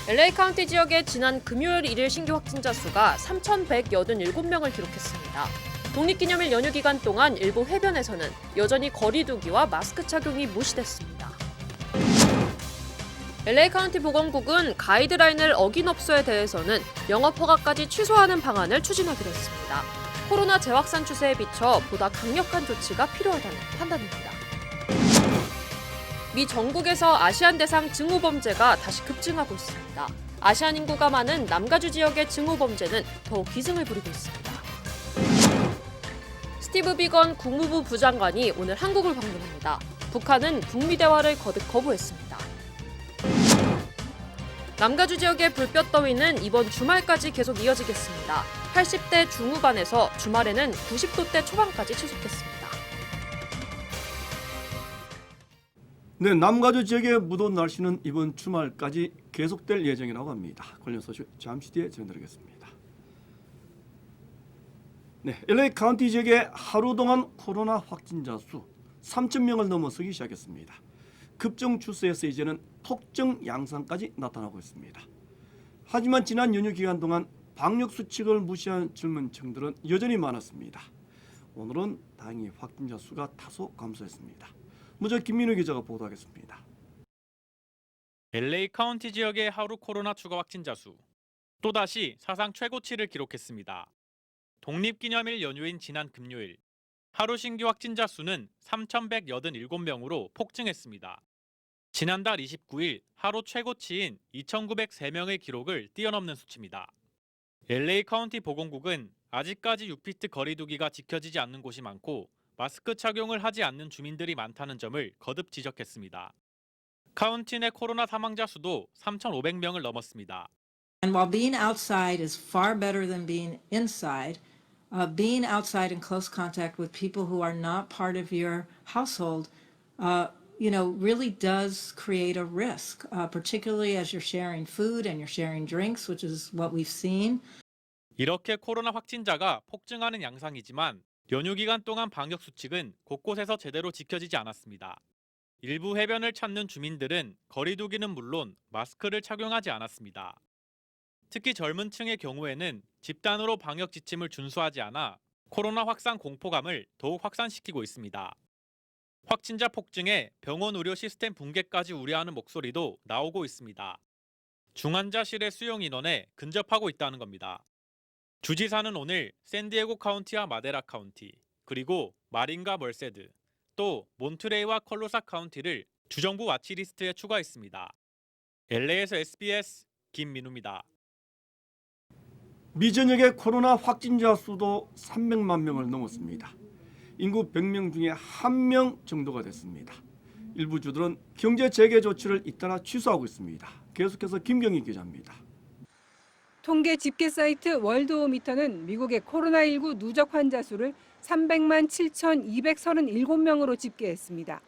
LA 카운티 지역의 지난 금요일 1일 신규 확진자 수가 3,187명을 기록했습니다. 독립기념일 연휴 기간 동안 일부 해변에서는 여전히 거리 두기와 마스크 착용이 무시됐습니다. LA 카운티 보건국은 가이드라인을 어긴 업소에 대해서는 영업 허가까지 취소하는 방안을 추진하기로 했습니다. 코로나 재확산 추세에 비춰 보다 강력한 조치가 필요하다는 판단입니다. 미 전국에서 아시안 대상 증오범죄가 다시 급증하고 있습니다. 아시안 인구가 많은 남가주 지역의 증오범죄는 더욱 기승을 부리고 있습니다. 스티브 비건 국무부 부장관이 오늘 한국을 방문합니다. 북한은 북미 대화를 거듭 거부했습니다. 남가주 지역의 불볕더위는 이번 주말까지 계속 이어지겠습니다. 80대 중후반에서 주말에는 90도대 초반까지 치솟겠습니다. 네, 남가주 지역의 무더운 날씨는 이번 주말까지 계속될 예정이라고 합니다. 관련 소식 잠시 뒤에 전해드리겠습니다. 네, LA 카운티 지역의 하루 동안 코로나 확진자 수 3,000명을 넘어서기 시작했습니다. 급증 추세에서 이제는 폭증 양상까지 나타나고 있습니다. 하지만 지난 연휴 기간 동안 방역 수칙을 무시한 젊은 층들은 여전히 많았습니다. 오늘은 다행히 확진자 수가 다소 감소했습니다. 먼저 김민우 기자가 보도하겠습니다. LA 카운티 지역의 하루 코로나 추가 확진자 수 또다시 사상 최고치를 기록했습니다. 독립기념일 연휴인 지난 금요일 하루 신규 확진자 수는 3,187명으로 폭증했습니다. 지난달 29일 하루 최고치인 2,903명의 기록을 뛰어넘는 수치입니다. LA 카운티 보건국은 아직까지 6피트 거리 두기가 지켜지지 않는 곳이 많고 마스크 착용을 하지 않는 주민들이 많다는 점을 거듭 지적했습니다. 카운티 내 코로나 사망자 수도 3,500명을 넘었습니다. And while being outside is far better than being inside, being outside in close contact with people who are not part of your household, really does create a risk, particularly as you're sharing food and you're sharing drinks, which is what we've seen. 이렇게 코로나 확진자가 폭증하는 양상이지만 연휴 기간 동안 방역 수칙은 곳곳에서 제대로 지켜지지 않았습니다. 일부 해변을 찾는 주민들은 거리 두기는 물론 마스크를 착용하지 않았습니다. 특히 젊은 층의 경우에는 집단으로 방역 지침을 준수하지 않아 코로나 확산 공포감을 더욱 확산시키고 있습니다. 확진자 폭증에 병원 의료 시스템 붕괴까지 우려하는 목소리도 나오고 있습니다. 중환자실의 수용 인원에 근접하고 있다는 겁니다. 주지사는 오늘 샌디에고 카운티와 마데라 카운티, 그리고 마린과 멀세드, 또 몬트레이와 컬로사 카운티를 주정부 와치리스트에 추가했습니다. LA에서 SBS 김민우입니다. 미 전역의 코로나 확진자 수도 300만 명을 넘었습니다. 인구 100명 중에 1명 정도가 됐습니다. 일부 주들은 경제 재개 조치를 잇따라 취소하고 있습니다. 계속해서 김경희 기자입니다. 통계 집계 사이트 월드오미터는 미국의 코로나19 누적 환자 수를 300만 7,237명으로 집계했습니다.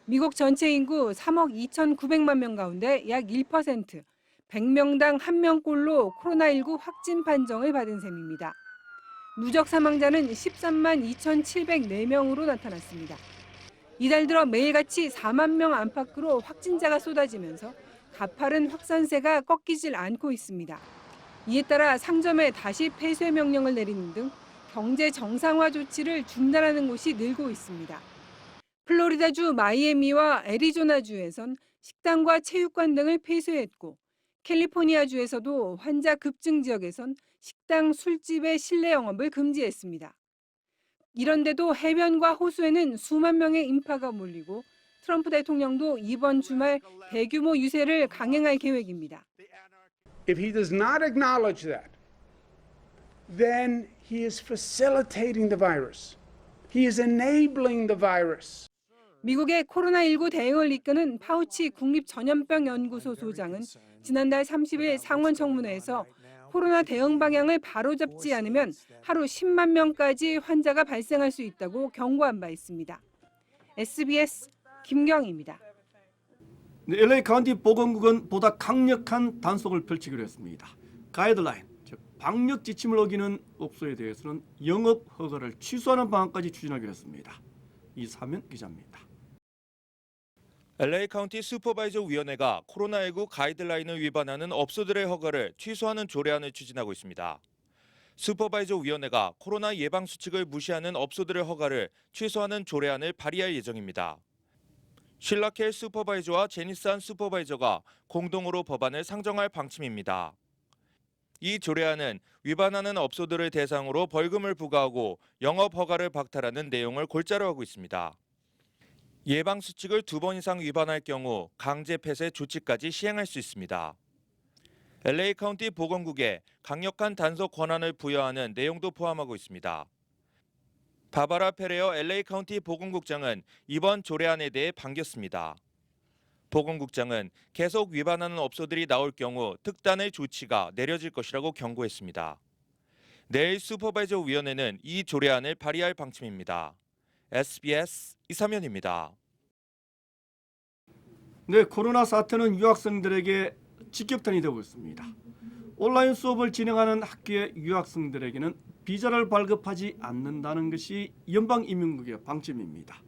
미국 전체 인구 3억 2,900만 명 가운데 약 1%, 100명당 1명꼴로 코로나19 확진 판정을 받은 셈입니다. 누적 사망자는 13만 2,704명으로 나타났습니다. 이달 들어 매일같이 4만 명 안팎으로 확진자가 쏟아지면서 가파른 확산세가 꺾이질 않고 있습니다. 이에 따라 상점에 다시 폐쇄 명령을 내리는 등 경제 정상화 조치를 중단하는 곳이 늘고 있습니다. 플로리다주 마이애미와 애리조나주에선 식당과 체육관 등을 폐쇄했고 캘리포니아주에서도 환자 급증 지역에선 식당, 술집의 실내 영업을 금지했습니다. 이런데도 해변과 호수에는 수만 명의 인파가 몰리고 트럼프 대통령도 이번 주말 대규모 유세를 강행할 계획입니다. If he does not acknowledge that, then he is facilitating the virus. He is enabling the virus. 미국의 코로나19 대응을 이끄는 파우치 국립전염병연구소 소장은 지난달 30일 상원 청문회에서 코로나 대응 방향을 바로잡지 않으면 하루 10만 명까지 환자가 발생할 수 있다고 경고한 바 있습니다. SBS 김경희입니다. LA 카운티 보건국은 보다 강력한 단속을 펼치기로 했습니다. 가이드라인, 즉 방역 지침을 어기는 업소에 대해서는 영업 허가를 취소하는 방안까지 추진하기로 했습니다. 이사면 기자입니다. LA 카운티 슈퍼바이저 위원회가 코로나19 가이드라인을 위반하는 업소들의 허가를 취소하는 조례안을 추진하고 있습니다. 슈퍼바이저 위원회가 코로나 예방 수칙을 무시하는 업소들의 허가를 취소하는 조례안을 발의할 예정입니다. 실라켈 슈퍼바이저와 제니산 슈퍼바이저가 공동으로 법안을 상정할 방침입니다. 이 조례안은 위반하는 업소들을 대상으로 벌금을 부과하고 영업 허가를 박탈하는 내용을 골자로 하고 있습니다. 예방 수칙을 2번 이상 위반할 경우 강제 폐쇄 조치까지 시행할 수 있습니다. LA 카운티 보건국에 강력한 단속 권한을 부여하는 내용도 포함하고 있습니다. 바바라 페레어 LA 카운티 보건국장은 이번 조례안에 대해 반겼습니다. 보건국장은 계속 위반하는 업소들이 나올 경우 특단의 조치가 내려질 것이라고 경고했습니다. 내일 슈퍼바이저 위원회는 이 조례안을 발의할 방침입니다. SBS 이사면입니다. 네, 코로나 사태는 유학생들에게 직격탄이 되고 있습니다. 온라인 수업을 진행하는 학교의 유학생들에게는 비자를 발급하지 않는다는 것이 연방移民국의 방침입니다.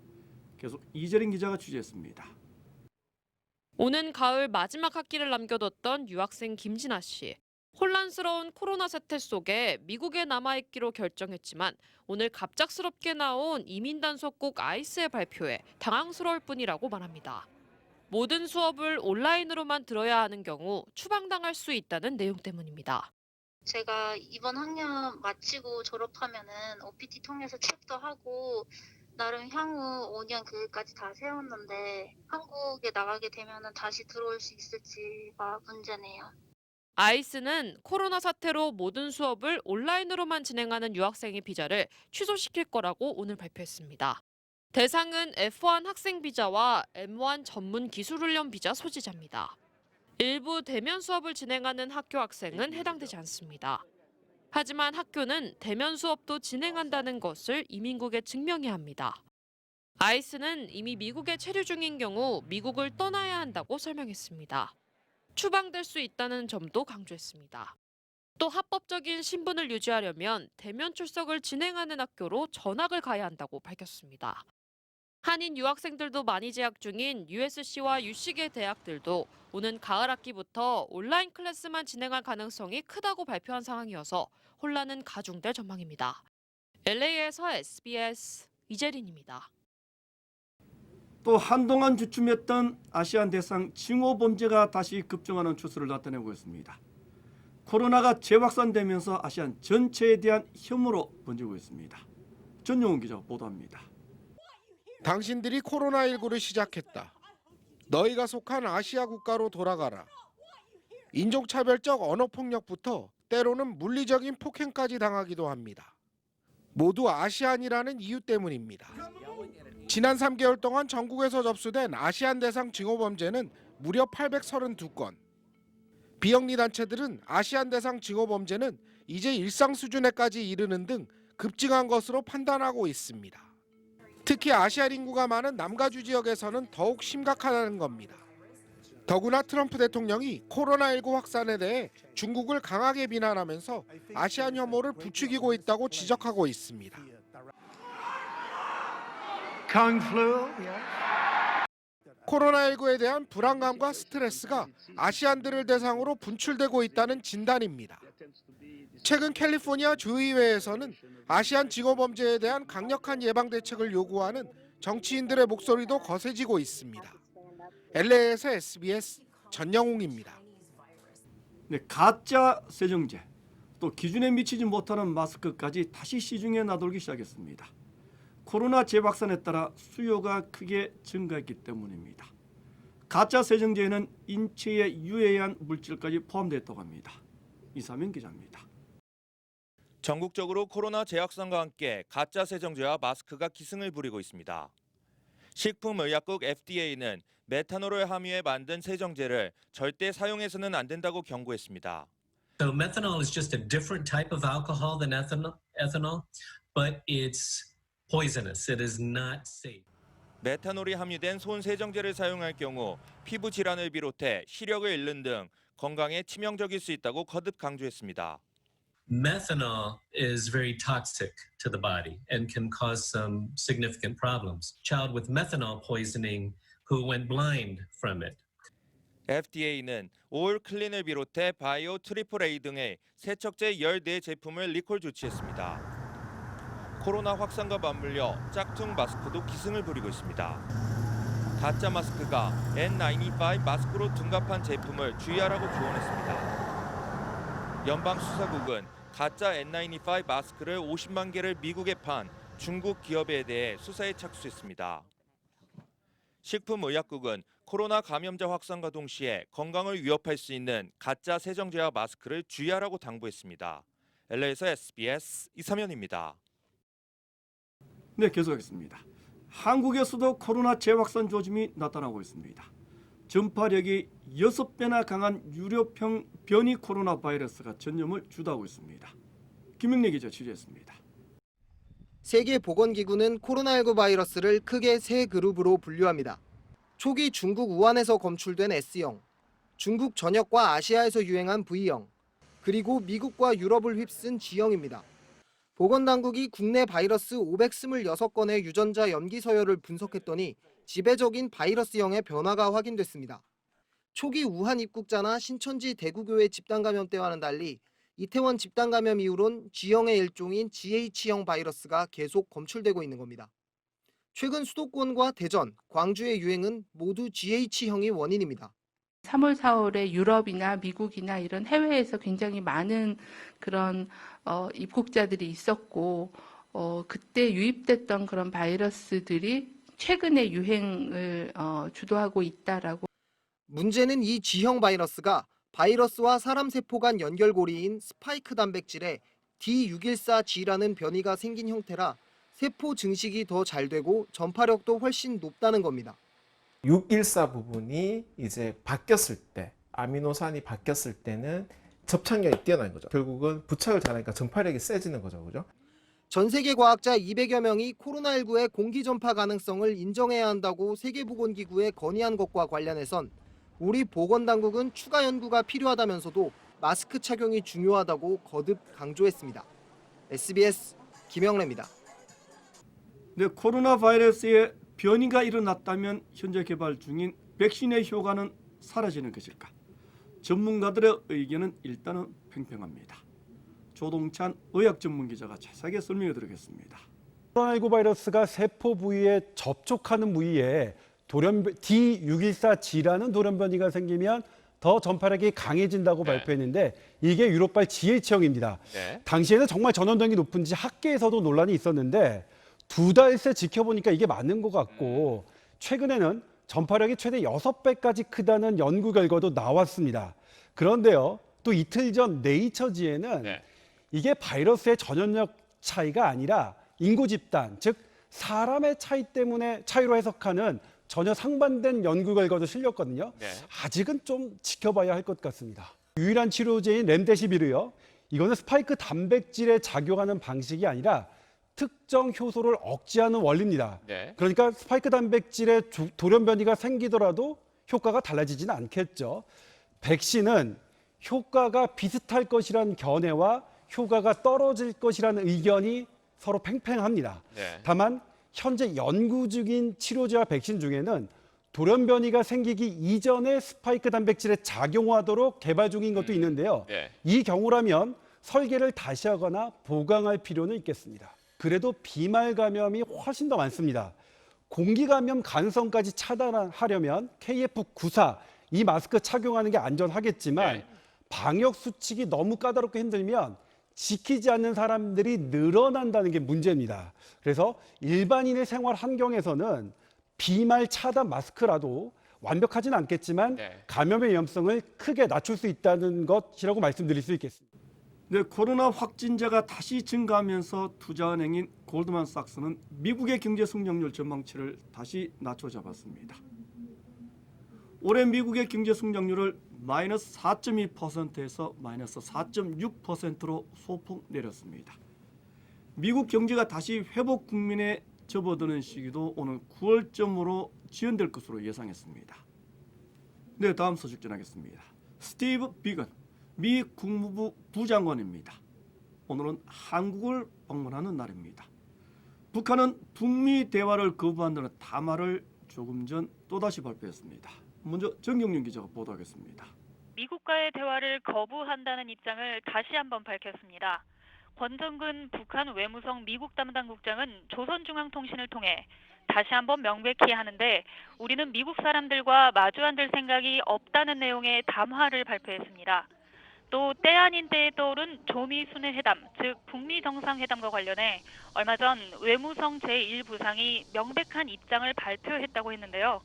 계속 이재린 기자가 취재했습니다. 오는 가을 마지막 학기를 남겨뒀던 유학생 김진아 씨. 혼란스러운 코로나 사태 속에 미국에 남아있기로 결정했지만 오늘 갑작스럽게 나온 이민 단속국 아이스의 발표에 당황스러울 뿐이라고 말합니다. 모든 수업을 온라인으로만 들어야 하는 경우 추방당할 수 있다는 내용 때문입니다. 제가 이번 학년 마치고 졸업하면은 OPT 통해서 취업도 하고 나름 향후 5년 계획까지 다 세웠는데 한국에 나가게 되면은 다시 들어올 수 있을지가 문제네요. 아이스는 코로나 사태로 모든 수업을 온라인으로만 진행하는 유학생의 비자를 취소시킬 거라고 오늘 발표했습니다. 대상은 F1 학생 비자와 M1 전문 기술훈련 비자 소지자입니다. 일부 대면 수업을 진행하는 학교 학생은 해당되지 않습니다. 하지만 학교는 대면 수업도 진행한다는 것을 이민국에 증명해야 합니다. 아이스는 이미 미국에 체류 중인 경우 미국을 떠나야 한다고 설명했습니다. 추방될 수 있다는 점도 강조했습니다. 또 합법적인 신분을 유지하려면 대면 출석을 진행하는 학교로 전학을 가야 한다고 밝혔습니다. 한인 유학생들도 많이 재학 중인 USC와 UC계 대학들도 오는 가을 학기부터 온라인 클래스만 진행할 가능성이 크다고 발표한 상황이어서 혼란은 가중될 전망입니다. LA에서 SBS 이재린입니다. 또 한동안 주춤했던 아시안 대상 징후 범죄가 다시 급증하는 추세를 나타내고 있습니다. 코로나가 재확산되면서 아시안 전체에 대한 혐오로 번지고 있습니다. 전용훈 기자 보도합니다. 당신들이 코로나19를 시작했다. 너희가 속한 아시아 국가로 돌아가라. 인종차별적 언어폭력부터 때로는 물리적인 폭행까지 당하기도 합니다. 모두 아시안이라는 이유 때문입니다. 지난 3개월 동안 전국에서 접수된 아시안 대상 징후범죄는 무려 832건. 비영리 단체들은 아시안 대상 징후범죄는 이제 일상 수준에까지 이르는 등 급증한 것으로 판단하고 있습니다. 특히 아시안 인구가 많은 남가주 지역에서는 더욱 심각하다는 겁니다. 더구나 트럼프 대통령이 코로나19 확산에 대해 중국을 강하게 비난하면서 아시안 혐오를 부추기고 있다고 지적하고 있습니다. 코로나19에 대한 불안감과 스트레스가 아시안들을 대상으로 분출되고 있다는 진단입니다. 최근 캘리포니아 주의회에서는 아시안 징후범죄에 대한 강력한 예방 대책을 요구하는 정치인들의 목소리도 거세지고 있습니다. LA에서 SBS 전영웅입니다. 네, 가짜 세정제, 또 기준에 미치지 못하는 마스크까지 다시 시중에 나돌기 시작했습니다. 코로나 재확산에 따라 수요가 크게 증가했기 때문입니다. 가짜 세정제에는 인체에 유해한 물질까지 포함되었다고 합니다. 이사면 기자입니다. 전국적으로 코로나 재확산과 함께 가짜 세정제와 마스크가 기승을 부리고 있습니다. 식품의약국 FDA는 메탄올을 함유해 만든 세정제를 절대 사용해서는 안 된다고 경고했습니다. So methanol is just a different type of alcohol than ethanol, but it's poisonous. It is not safe. 메탄올이 함유된 손 세정제를 사용할 경우 피부 질환을 비롯해 시력을 잃는 등 건강에 치명적일 수 있다고 거듭 강조했습니다. Methanol is very toxic to the body and can cause some significant problems. A child with methanol poisoning who went blind from it. FDA는 올 클린을 비롯해 바이오 트리플 A 등의 세척제 14 제품을 리콜 조치했습니다. 코로나 확산과 맞물려 짝퉁 마스크도 기승을 부리고 있습니다. 가짜 마스크가 N95 마스크로 둔갑한 제품을 주의하라고 조언했습니다. 연방수사국은 가짜 N95 마스크를 50만 개를 미국에 판 중국 기업에 대해 수사에 착수했습니다. 식품의약국은 코로나 감염자 확산과 동시에 건강을 위협할 수 있는 가짜 세정제와 마스크를 주의하라고 당부했습니다. LA에서 SBS 이삼현입니다. 네, 계속하겠습니다. 한국에서도 코로나 재확산 조짐이 나타나고 있습니다. 전파력이 6배나 강한 유료병 변이 코로나 바이러스가 전염을 주도하고 있습니다. 김영래 기자 취재했습니다. 세계보건기구는 코로나19 바이러스를 크게 세 그룹으로 분류합니다. 초기 중국 우한에서 검출된 S형, 중국 전역과 아시아에서 유행한 V형, 그리고 미국과 유럽을 휩쓴 G형입니다. 보건당국이 국내 바이러스 526건의 유전자 염기 서열을 분석했더니 지배적인 바이러스형의 변화가 확인됐습니다. 초기 우한 입국자나 신천지 대구교회 집단감염 때와는 달리 이태원 집단감염 이후론 G형의 일종인 GH형 바이러스가 계속 검출되고 있는 겁니다. 최근 수도권과 대전, 광주의 유행은 모두 GH형이 원인입니다. 3월, 4월에 유럽이나 미국이나 이런 해외에서 굉장히 많은 그런 입국자들이 있었고 그때 유입됐던 그런 바이러스들이 최근에 유행을 주도하고 있다라고. 문제는 이 G형 바이러스가 바이러스와 사람 세포 간 연결고리인 스파이크 단백질에 D614G라는 변이가 생긴 형태라 세포 증식이 더 잘 되고 전파력도 훨씬 높다는 겁니다. 614 부분이 이제 바뀌었을 때, 아미노산이 바뀌었을 때는 접착력이 뛰어난 거죠. 결국은 부착을 잘하니까 전파력이 세지는 거죠. 그죠? 전 세계 과학자 200여 명이 코로나19의 공기 전파 가능성을 인정해야 한다고 세계보건기구에 건의한 것과 관련해선 우리 보건당국은 추가 연구가 필요하다면서도 마스크 착용이 중요하다고 거듭 강조했습니다. SBS 김영래입니다. 네, 코로나 바이러스의 변이가 일어났다면 현재 개발 중인 백신의 효과는 사라지는 것일까? 전문가들의 의견은 일단은 팽팽합니다. 조동찬 의학 전문 기자가 자세하게 설명해 드리겠습니다. 코로나19 바이러스가 세포 부위에 접촉하는 부위에 D614G라는 돌연변이가 생기면 더 전파력이 강해진다고 발표했는데 이게 유럽발 GH형입니다. 당시에는 정말 전염력이 높은지 학계에서도 논란이 있었는데 2달새 지켜보니까 이게 맞는 것 같고 최근에는 전파력이 최대 6배까지 크다는 연구 결과도 나왔습니다. 그런데요, 또 이틀 전 네이처지에는 이게 바이러스의 전염력 차이가 아니라 인구 집단, 즉 사람의 차이로 해석하는 전혀 상반된 연구 결과도 실렸거든요. 아직은 좀 지켜봐야 할 것 같습니다. 유일한 치료제인 렘데시비르요. 이거는 스파이크 단백질에 작용하는 방식이 아니라 특정 효소를 억제하는 원리입니다. 그러니까 스파이크 단백질에 돌연변이가 생기더라도 효과가 달라지지는 않겠죠. 백신은 효과가 비슷할 것이라는 견해와 효과가 떨어질 것이라는 의견이 서로 팽팽합니다. 다만 현재 연구 중인 치료제와 백신 중에는 돌연변이가 생기기 이전에 스파이크 단백질에 작용하도록 개발 중인 것도 있는데요. 이 경우라면 설계를 다시 하거나 보강할 필요는 있겠습니다. 그래도 비말 감염이 훨씬 더 많습니다. 공기 감염 가능성까지 차단하려면 KF94 이 마스크 착용하는 게 안전하겠지만 방역 수칙이 너무 까다롭고 힘들면 지키지 않는 사람들이 늘어난다는 게 문제입니다. 그래서 일반인의 생활 환경에서는 비말 차단 마스크라도 완벽하진 않겠지만 감염의 위험성을 크게 낮출 수 있다는 것이라고 말씀드릴 수 있겠습니다. 네, 코로나 확진자가 다시 증가하면서 투자은행인 골드만삭스는 미국의 경제 성장률 전망치를 다시 낮춰잡았습니다. 올해 미국의 경제 성장률을 마이너스 4.2%에서 마이너스 4.6%로 소폭 내렸습니다. 미국 경제가 다시 회복 국면에 접어드는 시기도 오는 9월쯤으로 지연될 것으로 예상했습니다. 네, 다음 소식 전하겠습니다. 스티브 비건 미 국무부 부장관입니다. 오늘은 한국을 방문하는 날입니다. 북한은 북미 대화를 거부한다는 담화를 조금 전 또다시 발표했습니다. 먼저 정경윤 기자가 보도하겠습니다. 미국과의 대화를 거부한다는 입장을 다시 한번 밝혔습니다. 권정근 북한 외무성 미국 담당 국장은 조선중앙통신을 통해 다시 한번 명백히 하는데 우리는 미국 사람들과 마주 앉을 생각이 없다는 내용의 담화를 발표했습니다. 또 때 아닌 때에 떠오른 조미순회 회담, 즉 북미 정상회담과 관련해 얼마 전 외무성 제1부상이 명백한 입장을 발표했다고 했는데요.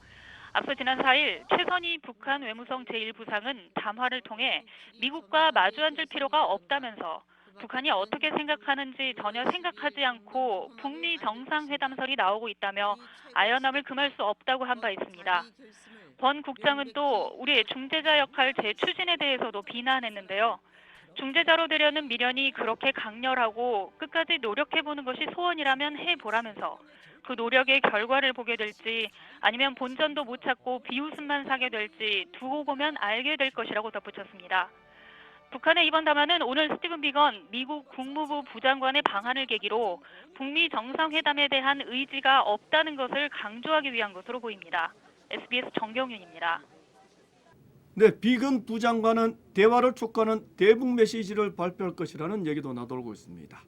앞서 지난 4일 최선희 북한 외무성 제1부상은 담화를 통해 미국과 마주 앉을 필요가 없다면서 북한이 어떻게 생각하는지 전혀 생각하지 않고 북미 정상회담설이 나오고 있다며 아연함을 금할 수 없다고 한 바 있습니다. 권 국장은 또 우리의 중재자 역할 재추진에 대해서도 비난했는데요. 중재자로 되려는 미련이 그렇게 강렬하고 끝까지 노력해보는 것이 소원이라면 해보라면서 그 노력의 결과를 보게 될지 아니면 본전도 못 찾고 비웃음만 사게 될지 두고 보면 알게 될 것이라고 덧붙였습니다. 북한의 이번 담화는 오늘 스티븐 비건 미국 국무부 부장관의 방한을 계기로 북미 정상회담에 대한 의지가 없다는 것을 강조하기 위한 것으로 보입니다. SBS 정경윤입니다. 네, 비건 부장관은 대화를 촉구하는 대북 메시지를 발표할 것이라는 얘기도 나돌고 있습니다.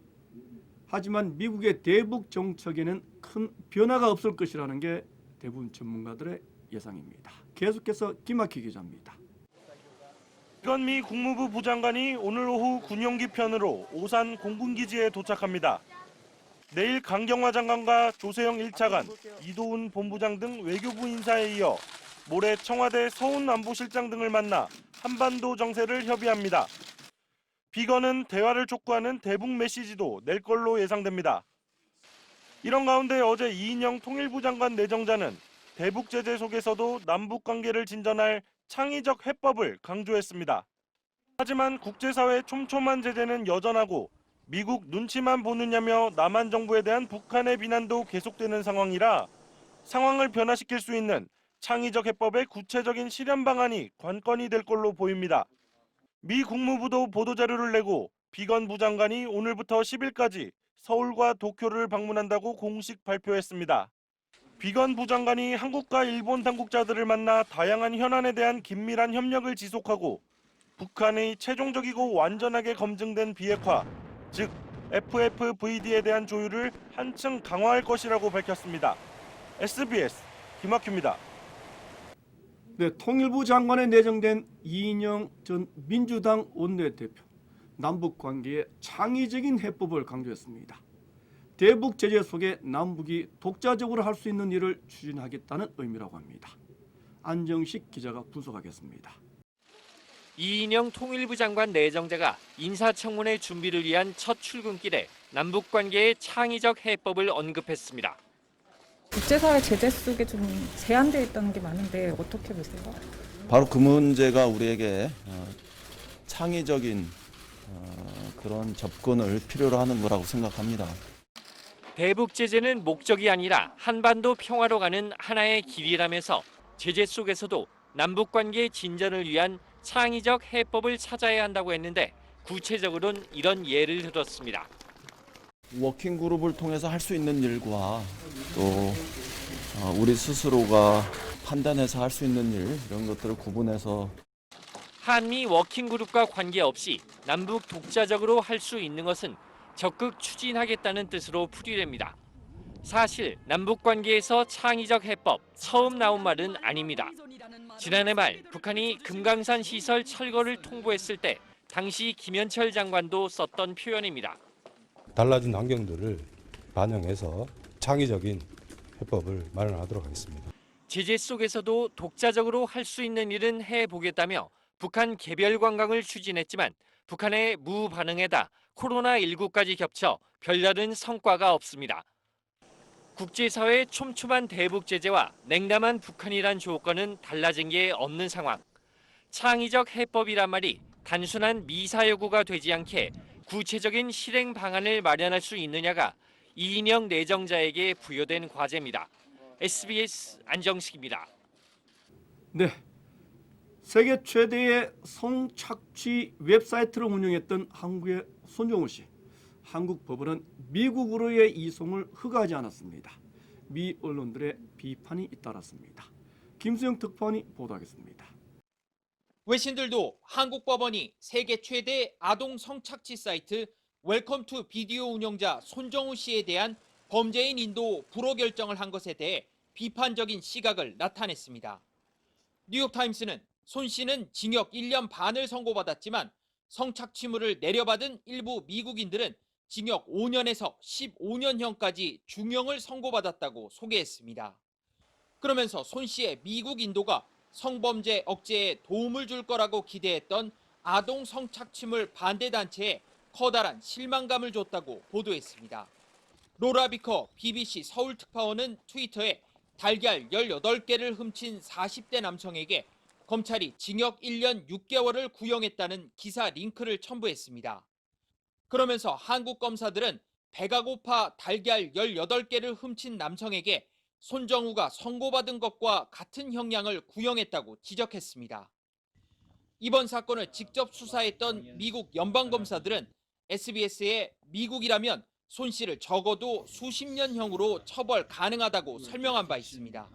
하지만 미국의 대북 정책에는 큰 변화가 없을 것이라는 게 대부분 전문가들의 예상입니다. 계속해서 김학희 기자입니다. 비건 미 국무부 부장관이 오늘 오후 군용기 편으로 오산 공군기지에 도착합니다. 내일 강경화 장관과 조세영 1차관, 이도훈 본부장 등 외교부 인사에 이어 모레 청와대 서훈 안보실장 등을 만나 한반도 정세를 협의합니다. 비건은 대화를 촉구하는 대북 메시지도 낼 걸로 예상됩니다. 이런 가운데 어제 이인영 통일부 장관 내정자는 대북 제재 속에서도 남북 관계를 진전할 창의적 해법을 강조했습니다. 하지만 국제사회의 촘촘한 제재는 여전하고 미국 눈치만 보느냐며 남한 정부에 대한 북한의 비난도 계속되는 상황이라 상황을 변화시킬 수 있는 창의적 해법의 구체적인 실현 방안이 관건이 될 걸로 보입니다. 미 국무부도 보도자료를 내고 비건 부장관이 오늘부터 10일까지 서울과 도쿄를 방문한다고 공식 발표했습니다. 비건 부장관이 한국과 일본 당국자들을 만나 다양한 현안에 대한 긴밀한 협력을 지속하고 북한의 최종적이고 완전하게 검증된 비핵화, 즉 FFVD에 대한 조율을 한층 강화할 것이라고 밝혔습니다. SBS 김학규입니다. 네, 통일부 장관에 내정된 이인영 전 민주당 원내대표, 남북 관계의 창의적인 해법을 강조했습니다. 대북 제재 속에 남북이 독자적으로 할 수 있는 일을 추진하겠다는 의미라고 합니다. 안정식 기자가 분석하겠습니다. 이인영 통일부 장관 내정자가 인사청문회 준비를 위한 첫 출근길에 남북 관계의 창의적 해법을 언급했습니다. 국제사회 제재 속에 좀 제한되어 있다는 게 많은데 어떻게 보세요? 바로 그 문제가 우리에게 창의적인 그런 접근을 필요로 하는 거라고 생각합니다. 대북 제재는 목적이 아니라 한반도 평화로 가는 하나의 길이라면서 제재 속에서도 남북 관계 진전을 위한 창의적 해법을 찾아야 한다고 했는데 구체적으로는 이런 예를 들었습니다. 워킹 그룹을 통해서 할 수 있는 일과 또 우리 스스로가 판단해서 할 수 있는 일 이런 것들을 구분해서 한미 워킹 그룹과 관계없이 남북 독자적으로 할 수 있는 것은 적극 추진하겠다는 뜻으로 풀이됩니다. 사실 남북 관계에서 창의적 해법 처음 나온 말은 아닙니다. 지난해 말 북한이 금강산 시설 철거를 통보했을 때 당시 김현철 장관도 썼던 표현입니다. 달라진 환경들을 반영해서 창의적인 해법을 마련하도록 하겠습니다. 제재 속에서도 독자적으로 할 수 있는 일은 해보겠다며 북한 개별 관광을 추진했지만 북한의 무반응에다 코로나19까지 겹쳐 별다른 성과가 없습니다. 국제사회의 촘촘한 대북 제재와 냉담한 북한이란 조건은 달라진 게 없는 상황. 창의적 해법이란 말이 단순한 미사 여구가 되지 않게 구체적인 실행 방안을 마련할 수 있느냐가 이인영 내정자에게 부여된 과제입니다. SBS 안정식입니다. 네, 세계 최대의 성착취 웹사이트를 운영했던 한국의 손정우 씨. 한국 법원은 미국으로의 이송을 허가하지 않았습니다. 미 언론들의 비판이 잇따랐습니다. 김수영 특파원이 보도하겠습니다. 외신들도 한국 법원이 세계 최대 아동 성착취 사이트 웰컴 투 비디오 운영자 손정우 씨에 대한 범죄인 인도 불허 결정을 한 것에 대해 비판적인 시각을 나타냈습니다. 뉴욕타임스는 손 씨는 징역 1년 반을 선고받았지만 성착취물을 내려받은 일부 미국인들은 징역 5년에서 15년형까지 중형을 선고받았다고 소개했습니다. 그러면서 손 씨의 미국 인도가 성범죄 억제에 도움을 줄 거라고 기대했던 아동 성착취물 반대 단체에 커다란 실망감을 줬다고 보도했습니다. 로라 비커 BBC 서울 특파원은 트위터에 달걀 18개를 훔친 40대 남성에게 검찰이 징역 1년 6개월을 구형했다는 기사 링크를 첨부했습니다. 그러면서 한국 검사들은 배가 고파 달걀 18개를 훔친 남성에게 손정우가 선고받은 것과 같은 형량을 구형했다고 지적했습니다. 이번 사건을 직접 수사했던 미국 연방검사들은 SBS에 미국이라면 손 씨를 적어도 수십 년형으로 처벌 가능하다고 설명한 바 있습니다.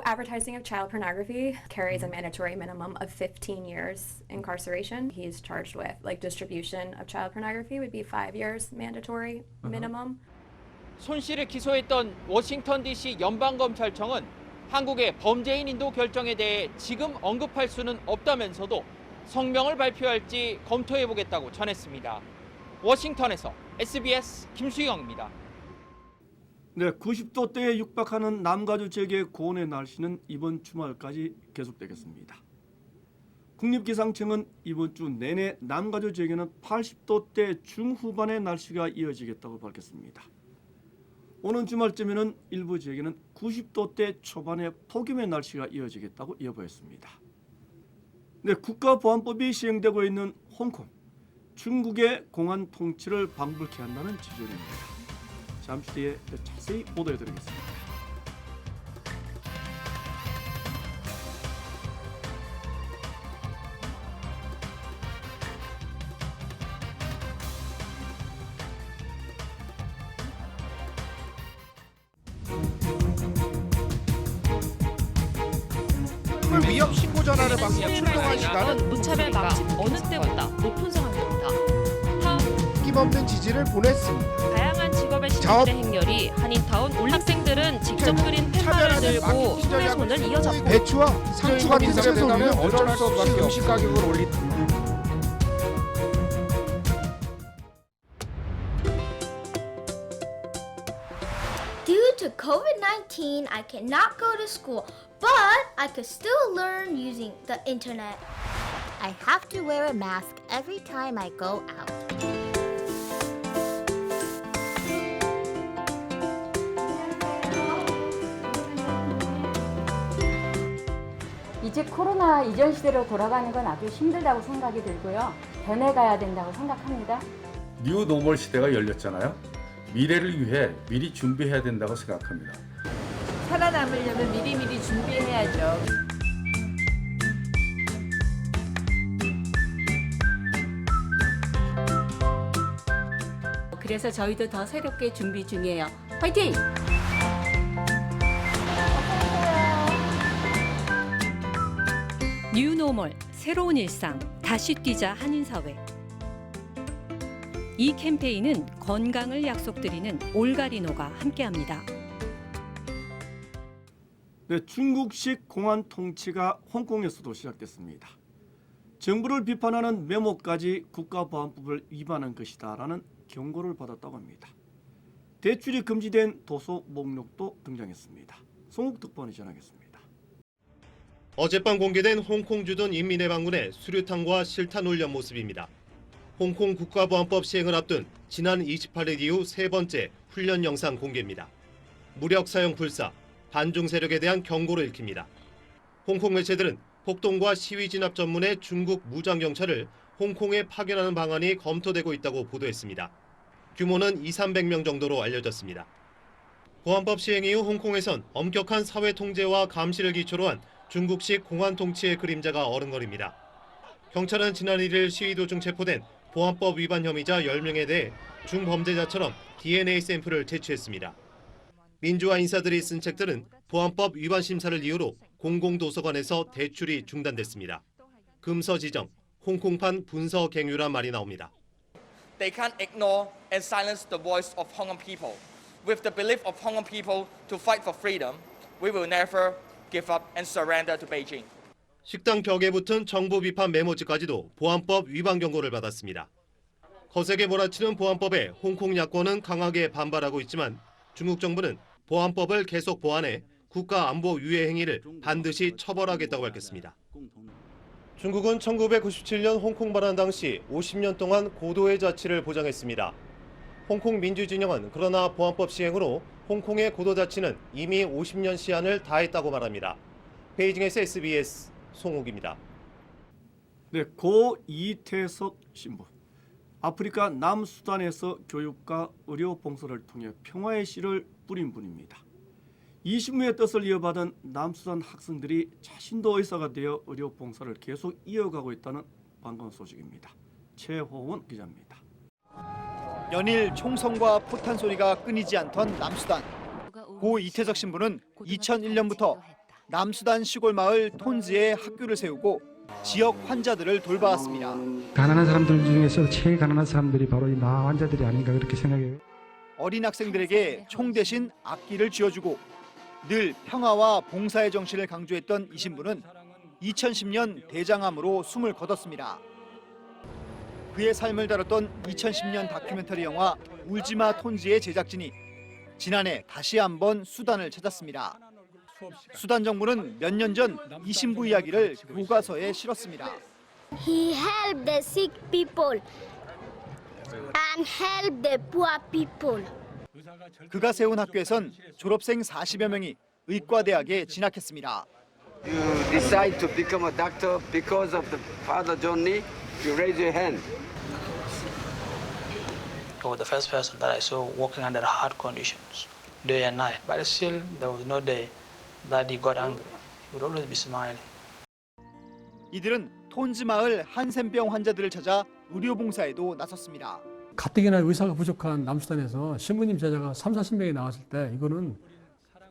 Advertising of child pornography carries a mandatory minimum of 15 years incarceration. He's charged with distribution of child pornography would be 5 years mandatory minimum. 손 씨를 기소했던 워싱턴 DC 연방검찰청은 한국의 범죄인 인도 결정에 대해 지금 언급할 수는 없다면서도 성명을 발표할지 검토해보겠다고 전했습니다. 워싱턴에서 SBS 김수영입니다. 네, 90도대에 육박하는 남가주 지역의 고온의 날씨는 이번 주말까지 계속되겠습니다. 국립기상청은 이번 주 내내 남가주 지역에는 80도대 중후반의 날씨가 이어지겠다고 밝혔습니다. 오는 주말쯤에는 일부 지역에는 90도대 초반의 폭염의 날씨가 이어지겠다고 예보했습니다. 네, 국가보안법이 시행되고 있는 홍콩, 중국의 공안 통치를 방불케 한다는 지적입니다. 잠시 뒤에 자세히 보도해드리겠습니다. 위협 신고 전화를 받고 출동한 시간은 무차별 방지 어느 때보다 높은 상황입니다. 힘없는 지지를 보냈습니다. 다양한 직업의 신분의 행렬이 한인타운 학생들은 직접 끓인 팻말을 들고 소매손을 이어잡고 배추와 상추가 인상이 된다면 어쩔 수 없이 음식 가격을 올린 Due to COVID-19, I cannot go to school, but I could still learn using the internet. I have to wear a mask every time I go out. 이제 코로나 이전 시대로 돌아가는 건 아주 힘들다고 생각이 들고요. 변해가야 된다고 생각합니다. 뉴 노멀 시대가 열렸잖아요. 미래를 위해 미리 준비해야 된다고 생각합니다. 살아남으려면 미리미리 준비해야죠. 그래서 저희도 더 새롭게 준비 중이에요. 화이팅! 뉴노멀, 새로운 일상, 다시 뛰자 한인사회. 이 캠페인은 건강을 약속드리는 올가리노가 함께합니다. 네, 중국식 공안 통치가 홍콩에서도 시작됐습니다. 정부를 비판하는 메모까지 국가보안법을 위반한 것이다라는 경고를 받았다고 합니다. 대출이 금지된 도서 목록도 등장했습니다. 송욱 특파원이 전하겠습니다. 어젯밤 공개된 홍콩 주둔 인민해방군의 수류탄과 실탄 훈련 모습입니다. 홍콩 국가보안법 시행을 앞둔 지난 28일 이후 세 번째 훈련 영상 공개입니다. 무력 사용 불사, 반중 세력에 대한 경고를 읽힙니다. 홍콩 매체들은 폭동과 시위 진압 전문의 중국 무장경찰을 홍콩에 파견하는 방안이 검토되고 있다고 보도했습니다. 규모는 200~300명 정도로 알려졌습니다. 보안법 시행 이후 홍콩에선 엄격한 사회 통제와 감시를 기초로 한 중국식 공안 통치의 그림자가 어른거립니다. 경찰은 지난 1일 시위 도중 체포된 보안법 위반 혐의자 10명에 대해 중범죄자처럼 DNA 샘플을 제출했습니다. 민주화 인사들이 쓴 책들은 보안법 위반 심사를 이유로 공공도서관에서 대출이 중단됐습니다. 금서지정, 홍콩판 분서갱유란 말이 나옵니다. They can't ignore and silence the voice of Hong Kong people. With the belief of Hong Kong people to fight for freedom, we will never give up and surrender to Beijing. 식당 벽에 붙은 정부 비판 메모지까지도 보안법 위반 경고를 받았습니다. 거세게 몰아치는 보안법에 홍콩 야권은 강하게 반발하고 있지만 중국 정부는 보안법을 계속 보완해 국가 안보 유해 행위를 반드시 처벌하겠다고 밝혔습니다. 중국은 1997년 홍콩 반환 당시 50년 동안 고도의 자치를 보장했습니다. 홍콩 민주진영은 그러나 보안법 시행으로 홍콩의 고도 자치는 이미 50년 시한을 다했다고 말합니다. 베이징에서 SBS 송욱입니다. 네, 고 이태석 신부. 아프리카 남수단에서 교육과 의료 봉사를 통해 평화의 씨를 뿌린 분입니다. 이 신부의 뜻을 이어받은 남수단 학생들이 자신도 의사가 되어 의료 봉사를 계속 이어가고 있다는 반가운 소식입니다. 최호원 기자입니다. 연일 총성과 포탄 소리가 끊이지 않던 남수단. 고 이태석 신부는 2001년부터 남수단 시골 마을 톤즈에 학교를 세우고 지역 환자들을 돌봐왔습니다. 가난한 사람들 중에서 제일 가난한 사람들이 바로 이 마 환자들이 아닌가 그렇게 생각해요. 어린 학생들에게 총 대신 악기를 쥐어주고 늘 평화와 봉사의 정신을 강조했던 이 신부는 2010년 대장암으로 숨을 거뒀습니다. 그의 삶을 다뤘던 2010년 다큐멘터리 영화 울지마 톤즈의 제작진이 지난해 다시 한번 수단을 찾았습니다. 수단 정부는 몇 년 전 이 신부 이야기를 교과서에 실었습니다. He helped the sick people and helped the poor people. 그가 세운 학교에선 졸업생 40여 명이 의과대학에 진학했습니다. You decide to become a doctor because of the Father John Lee? You raise your hand. You were the first person that I saw working under hard conditions, day and night. But still, there was no day that he got angry. He would always be smiling. 이들은 톤즈 마을 한센병 환자들을 찾아 의료봉사에도 나섰습니다. 가뜩이나 의사가 부족한 남수단에서 신부님 제자가 30-40명이 나왔을 때 이거는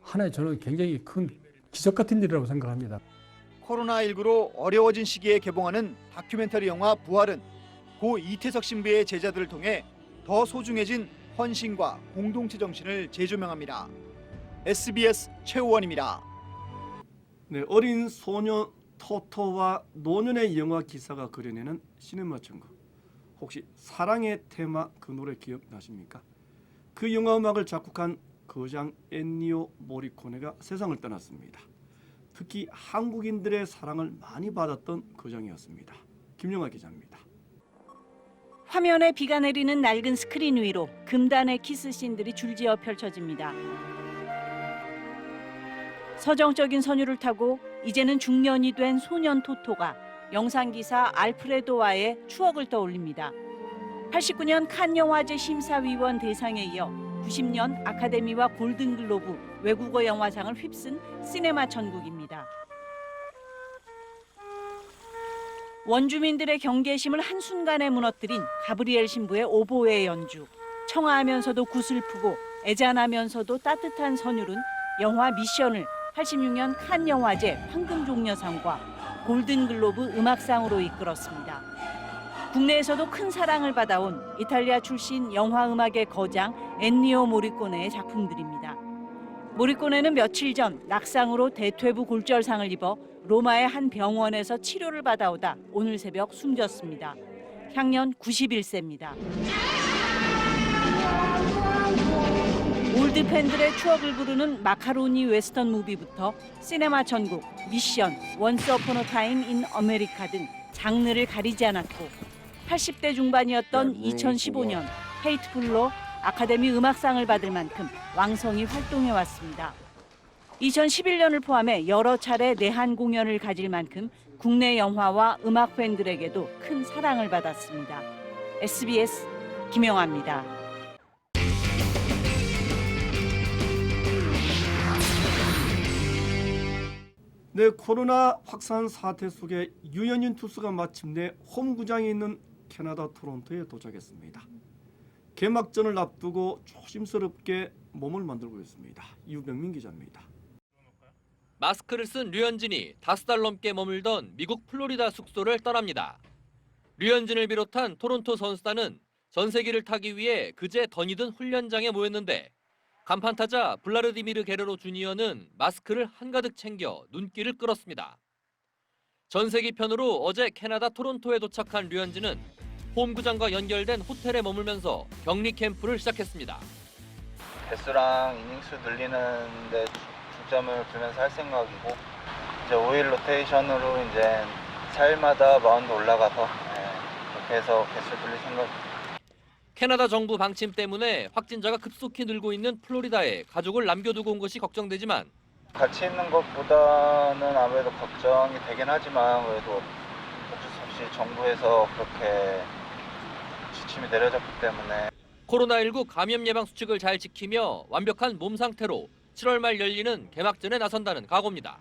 하나의 저는 굉장히 큰 기적 같은 일이라고 생각합니다. 코로나19로 어려워진 시기에 개봉하는 다큐멘터리 영화 부활은 고 이태석 신부의 제자들을 통해 더 소중해진 헌신과 공동체 정신을 재조명합니다. SBS 최우원입니다. 네, 어린 소녀 토토와 노년의 영화 기사가 그려내는 시네마 천국. 혹시 사랑의 테마 그 노래 기억나십니까? 그 영화 음악을 작곡한 거장 엔니오 모리코네가 세상을 떠났습니다. 특히 한국인들의 사랑을 많이 받았던 거장이었습니다. 김영아 기자입니다. 화면에 비가 내리는 낡은 스크린 위로 금단의 키스씬들이 줄지어 펼쳐집니다. 서정적인 선율을 타고 이제는 중년이 된 소년 토토가 영상기사 알프레도와의 추억을 떠올립니다. 89년 칸 영화제 심사위원 대상에 이어 90년 아카데미와 골든글로브 외국어 영화상을 휩쓴 시네마 천국입니다. 원주민들의 경계심을 한순간에 무너뜨린 가브리엘 신부의 오보의 연주. 청아하면서도 구슬프고 애잔하면서도 따뜻한 선율은 영화 미션을 86년 칸 영화제 황금종려상과 골든글로브 음악상으로 이끌었습니다. 국내에서도 큰 사랑을 받아온 이탈리아 출신 영화음악의 거장 엔니오 모리코네의 작품들입니다. 모리코네는 며칠 전 낙상으로 대퇴부 골절상을 입어 로마의 한 병원에서 치료를 받아오다 오늘 새벽 숨졌습니다. 향년 91세입니다. 올드 팬들의 추억을 부르는 마카로니 웨스턴 무비부터 시네마 천국, 미션, 원스 어폰 어 타임 인 아메리카 등 장르를 가리지 않았고 80대 중반이었던 2015년 헤이트풀로 아카데미 음악상을 받을 만큼 왕성히 활동해왔습니다. 2011년을 포함해 여러 차례 내한 공연을 가질 만큼 국내 영화와 음악 팬들에게도 큰 사랑을 받았습니다. SBS 김영아입니다. 네, 코로나 확산 사태 속에 유현진 투수가 마침내 홈구장에 있는 캐나다 토론토에 도착했습니다. 개막전을 앞두고 조심스럽게 몸을 만들고 있습니다. 유병민 기자입니다. 마스크를 쓴 류현진이 5달 넘게 머물던 미국 플로리다 숙소를 떠납니다. 류현진을 비롯한 토론토 선수단은 전세기를 타기 위해 그제 던이든 훈련장에 모였는데 간판타자 블라르디미르 게레로 주니어는 마스크를 한가득 챙겨 눈길을 끌었습니다. 전세기 편으로 어제 캐나다 토론토에 도착한 류현진은 홈구장과 연결된 호텔에 머물면서 격리 캠프를 시작했습니다. 개수랑 이닝수 늘리는 데 중점을 두면서 할 생각이고 이제 5일 로테이션으로 이제 4일마다 마운드 올라가서 그렇게 해서 개수 늘릴 생각입니다. 캐나다 정부 방침 때문에 확진자가 급속히 늘고 있는 플로리다에 가족을 남겨두고 온 것이 걱정되지만 같이 있는 것보다는 아무래도 걱정이 되긴 하지만 그래도 어쩔 수 없이 정부에서 그렇게 지침이 내려졌기 때문에 코로나19 감염 예방 수칙을 잘 지키며 완벽한 몸 상태로 7월 말 열리는 개막전에 나선다는 각오입니다.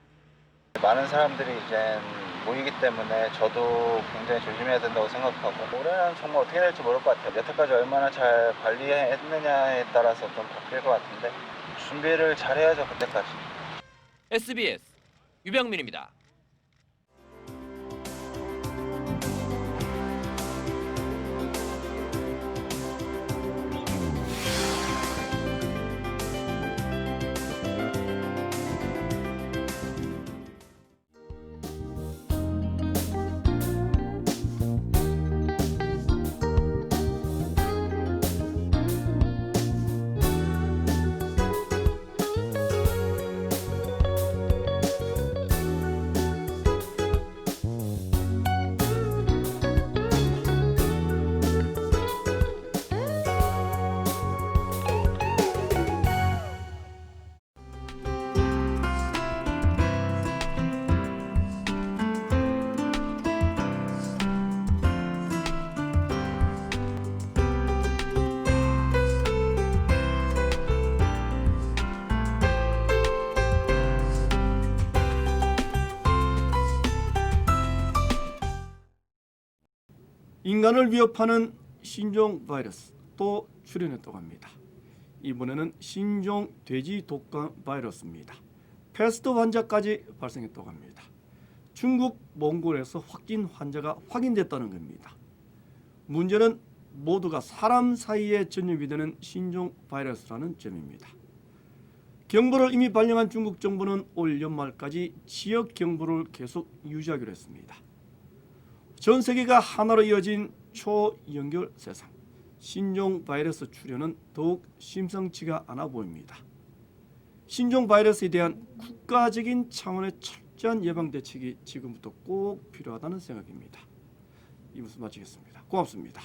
많은 사람들이 이제 모이기 때문에 저도 굉장히 조심해야 된다고 생각하고 올해는 정말 어떻게 될지 모를 것 같아요. 여태까지 얼마나 잘 관리했느냐에 따라서 좀 바뀔 것 같은데 준비를 잘 해야죠, 그때까지. SBS 유병민입니다. 인간을 위협하는 신종 바이러스 또 출현했다고 합니다. 이번에는 신종 돼지 독감 바이러스입니다. 패스트 환자까지 발생했다고 합니다. 중국 몽골에서 확진 환자가 확인됐다는 겁니다. 문제는 모두가 사람 사이에 전염이 되는 신종 바이러스라는 점입니다. 경보를 이미 발령한 중국 정부는 올 연말까지 지역 경보를 계속 유지하기로 했습니다. 전 세계가 하나로 이어진 초연결 세상, 신종 바이러스 출현은 더욱 심상치가 않아 보입니다. 신종 바이러스에 대한 국가적인 차원의 철저한 예방 대책이 지금부터 꼭 필요하다는 생각입니다. 이 뉴스 마치겠습니다. 고맙습니다.